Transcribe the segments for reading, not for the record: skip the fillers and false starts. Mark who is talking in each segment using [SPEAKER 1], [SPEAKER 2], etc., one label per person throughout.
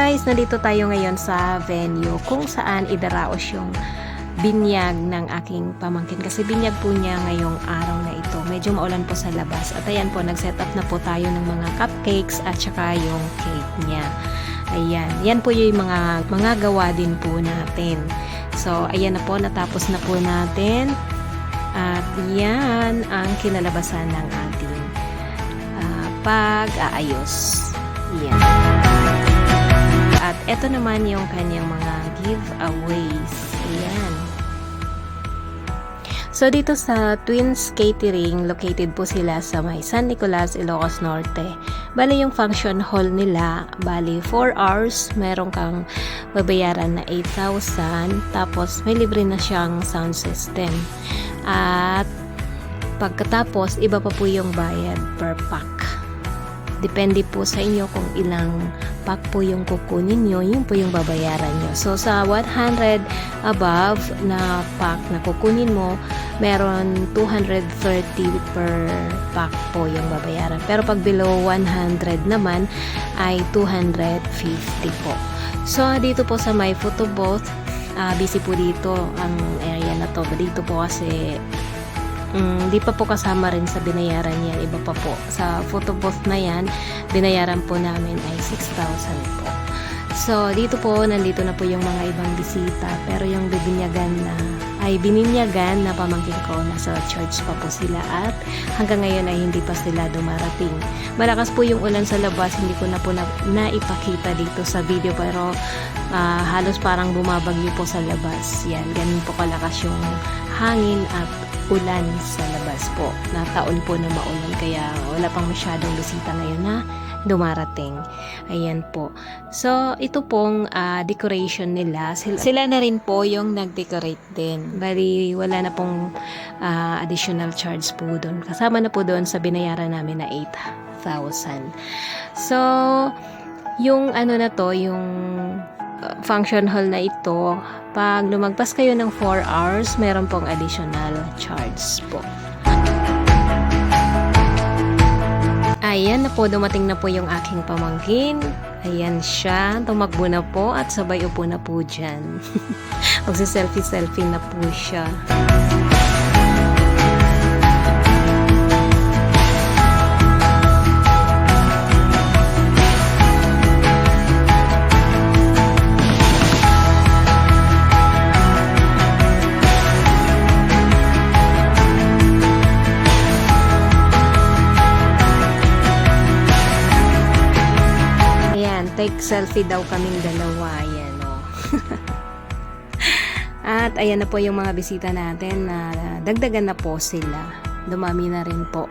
[SPEAKER 1] guys, nandito tayo ngayon sa venue kung saan idaraos yung binyag ng aking pamangkin. Kasi binyag po niya ngayong araw na ito. Medyo maulan po sa labas. At ayan po, nag-set up na po tayo ng mga cupcakes at saka yung cake niya. Ayan. Yan po yung mga gawa din po natin. So, ayan na po. Natapos na po natin. At yan ang kinalabasan ng ating pag-aayos. Yan. At eto naman yung kanyang mga giveaways. Ayan. So, dito sa Twins Catering, located po sila sa may San Nicolas, Ilocos Norte. Bali, yung function hall nila, bali 4 hours, meron kang babayaran na 8,000, tapos may libre na siyang sound system. At pagkatapos, iba pa po yung bayad per pack. Depende po sa inyo kung ilang pack po yung kukunin nyo, yun po yung babayaran nyo. So, sa 100 above na pack na kukunin mo, meron 230 per pack po yung babayaran. Pero pag below 100 naman, ay 250 po. So, dito po sa my photo booth, busy po dito ang area na to. Dito po kasi di pa po kasama rin sa binayaran yan, iba pa po. Sa photo booth na yan, binayaran po namin ay 6,000 po. So, dito po, nandito na po yung mga ibang bisita, pero yung bininyagan na pamangkin ko, nasa church pa po sila at hanggang ngayon ay hindi pa sila dumarating. Malakas po yung ulan sa labas, hindi ko na po naipakita dito sa video, pero halos parang bumabagyo po sa labas. Yan, ganun po kalakas yung hangin at ulan sa labas po. Nataon po na maulan, kaya wala pang masyadong bisita ngayon na dumarating. Ayan po. So, ito pong decoration nila. Sila na rin po yung nag-decorate din. Bali, wala na pong additional charge po doon. Kasama na po doon sa binayaran namin na 8,000. So, yung na to, yung function hall na ito, pag lumagpas kayo ng 4 hours, meron pong additional charge po. Ayan na po, dumating na po yung aking pamangkin. Ayan siya, tumakbo na po at sabay upo na po dyan. Magsi-selfie-selfie na po siya. Take selfie daw kaming dalawa. Ayan, oh. At ayan na po yung mga bisita natin na dagdagan na po sila. Dumami na rin po.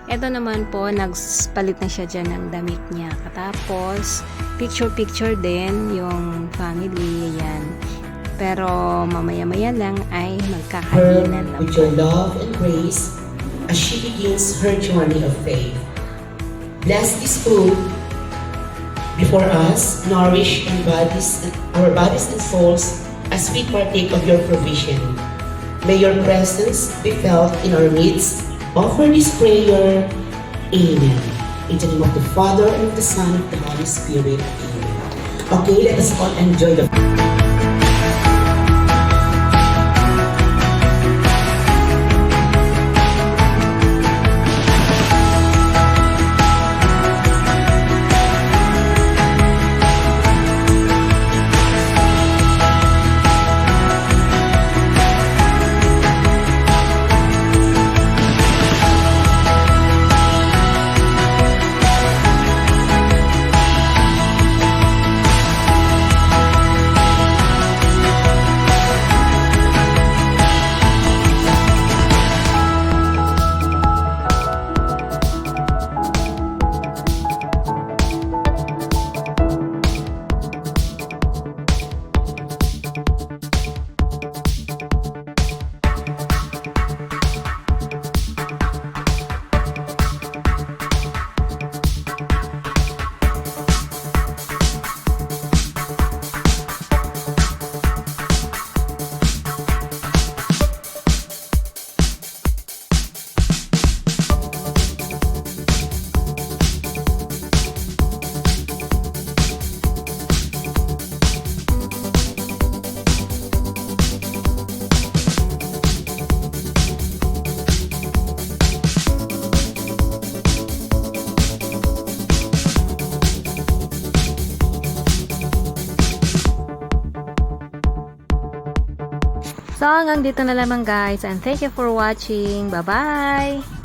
[SPEAKER 1] Ito naman po, nagpalit na siya dyan ng damit niya. Katapos, picture-picture din yung family. Ayan. Pero mamaya-maya lang ay magkakainan na
[SPEAKER 2] with your love and grace as she begins her journey of faith. Bless this food before us, nourish our bodies and souls as we partake of your provision. May your presence be felt in our midst. Offer this prayer. Amen. In the name of the Father, and of the Son, and of the Holy Spirit. Amen. Okay, let us all enjoy the
[SPEAKER 1] So hanggang dito na lamang guys, and thank you for watching. Bye bye.